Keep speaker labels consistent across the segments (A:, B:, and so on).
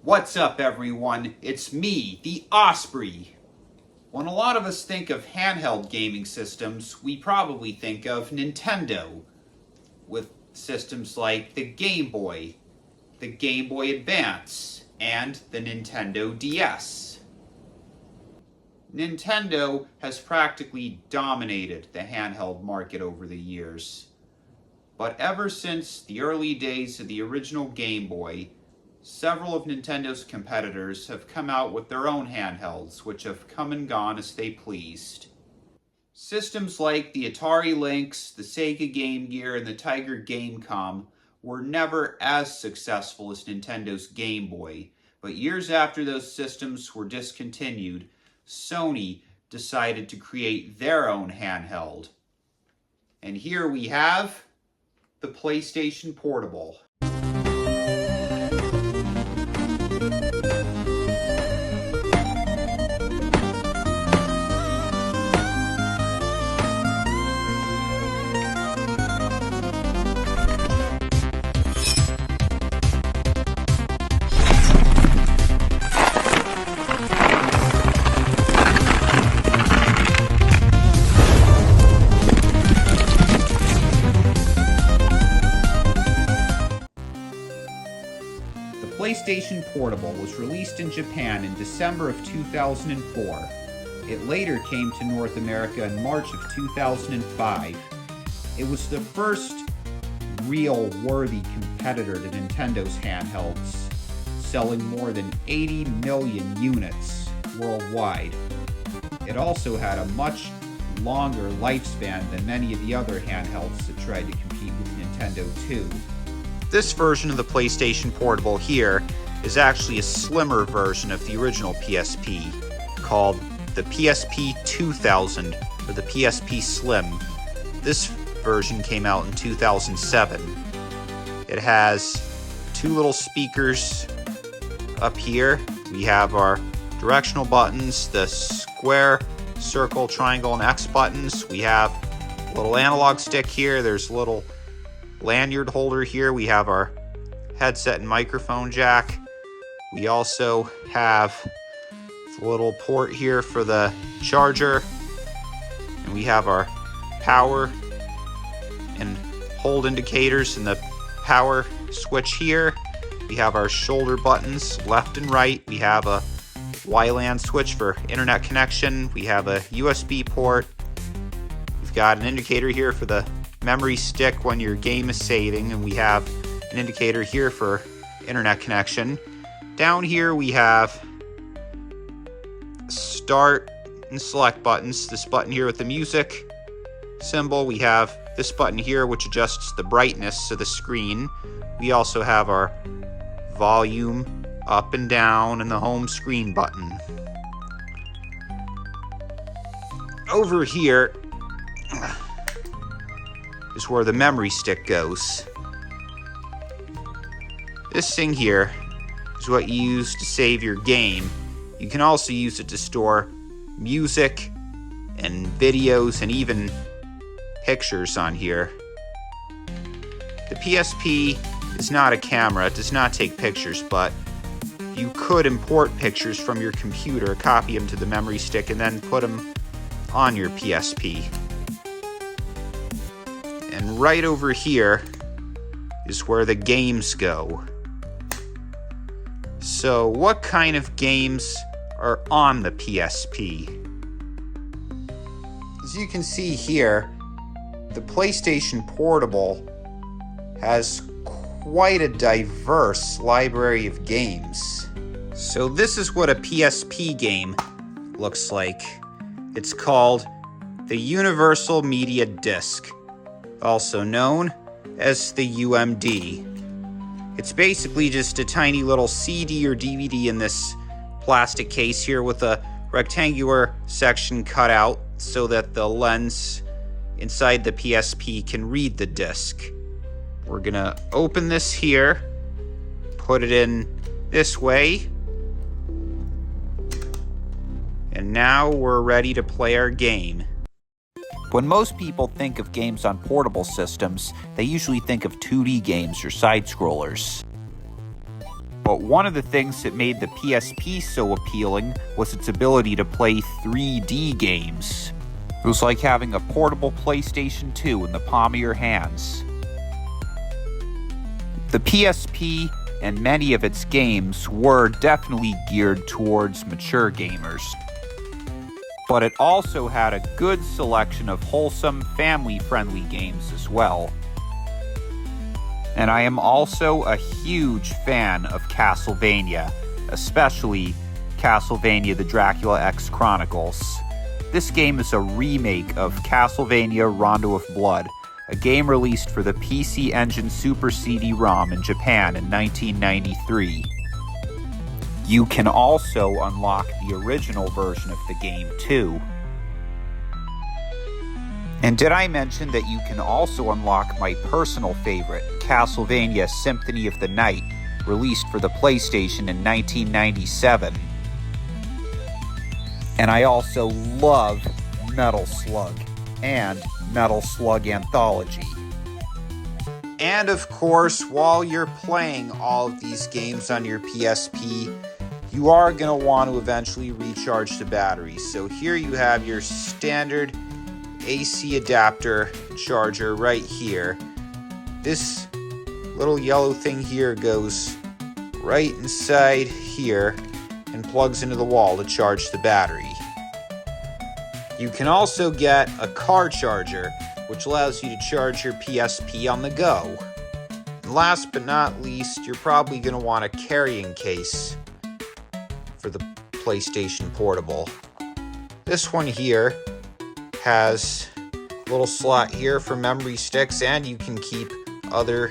A: What's up, everyone? It's me, the Osprey. When a lot of us think of handheld gaming systems, we probably think of Nintendo, with systems like the Game Boy, the Game Boy Advance, and the Nintendo DS. Nintendo has practically dominated the handheld market over the years. But ever since the early days of the original Game Boy, several of Nintendo's competitors have come out with their own handhelds, which have come and gone as they pleased. Systems like the Atari Lynx, the Sega Game Gear, and the Tiger Gamecom were never as successful as Nintendo's Game Boy, but years after those systems were discontinued, Sony decided to create their own handheld. And here we have the PlayStation Portable. The PlayStation Portable was released in Japan in December of 2004. It later came to North America in March of 2005. It was the first real worthy competitor to Nintendo's handhelds, selling more than 80 million units worldwide. It also had a much longer lifespan than many of the other handhelds that tried to compete with Nintendo 2. This version of the PlayStation Portable here is actually a slimmer version of the original PSP, called the PSP 2000 or the PSP Slim. This version came out in 2007. It has two little speakers up here. We have our directional buttons, the square, circle, triangle, and X buttons. We have a little analog stick here. There's a little lanyard holder here. We have our headset and microphone jack. We also have the little port here for the charger. And we have our power and hold indicators and the power switch here. We have our shoulder buttons left and right. We have a WLAN switch for internet connection. We have a USB port. We've got an indicator here for the memory stick when your game is saving, and we have an indicator here for internet connection. Down here we have start and select buttons. This button here with the music symbol. We have this button here which adjusts the brightness of the screen. We also have our volume up and down and the home screen button. Over here is where the memory stick goes. This thing here is what you use to save your game. You can also use it to store music and videos and even pictures on here. The PSP is not a camera, it does not take pictures, but you could import pictures from your computer, copy them to the memory stick, and then put them on your PSP. And right over here is where the games go. So what kind of games are on the PSP? As you can see here, the PlayStation Portable has quite a diverse library of games. So this is what a PSP game looks like. It's called the Universal Media Disc, also known as the UMD. It's basically just a tiny little CD or DVD in this plastic case here with a rectangular section cut out so that the lens inside the PSP can read the disc. We're gonna open this here, put it in this way, and now we're ready to play our game. When most people think of games on portable systems, they usually think of 2D games or side-scrollers. But one of the things that made the PSP so appealing was its ability to play 3D games. It was like having a portable PlayStation 2 in the palm of your hands. The PSP and many of its games were definitely geared towards mature gamers. But it also had a good selection of wholesome, family-friendly games as well. And I am also a huge fan of Castlevania, especially Castlevania the Dracula X Chronicles. This game is a remake of Castlevania Rondo of Blood, a game released for the PC Engine Super CD-ROM in Japan in 1993. You can also unlock the original version of the game too. And did I mention that you can also unlock my personal favorite, Castlevania Symphony of the Night, released for the PlayStation in 1997. And I also love Metal Slug and Metal Slug Anthology. And of course, while you're playing all of these games on your PSP, you are going to want to eventually recharge the battery. So here you have your standard AC adapter charger right here. This little yellow thing here goes right inside here and plugs into the wall to charge the battery. You can also get a car charger, which allows you to charge your PSP on the go. And last but not least, you're probably going to want a carrying case for the PlayStation Portable. This one here has a little slot here for memory sticks, and you can keep other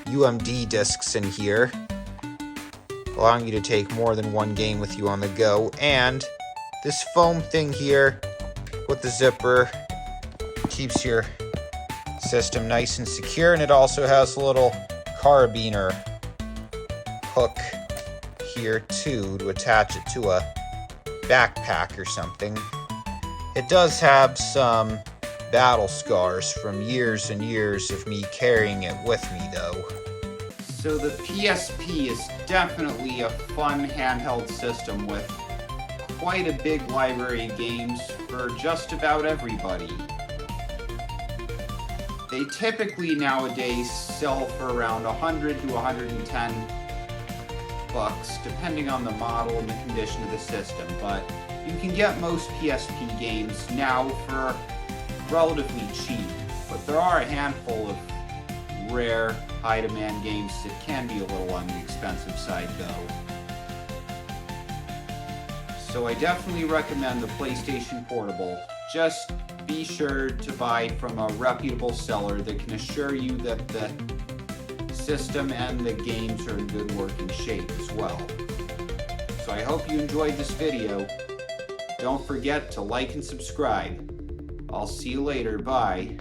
A: UMD discs in here, allowing you to take more than one game with you on the go. And this foam thing here with the zipper keeps your system nice and secure, and it also has a little carabiner hook here too to attach it to a backpack or something. It does have some battle scars from years and years of me carrying it with me though. So the PSP is definitely a fun handheld system with quite a big library of games for just about everybody. They typically nowadays sell for around $100 to $110, depending on the model and the condition of the system, but you can get most PSP games now for relatively cheap, but there are a handful of rare, high-demand games that can be a little on the expensive side though. So I definitely recommend the PlayStation Portable. Just be sure to buy from a reputable seller that can assure you that the system and the games are in good working shape as well. So I hope you enjoyed this video. Don't forget to like and subscribe. I'll see you later. Bye.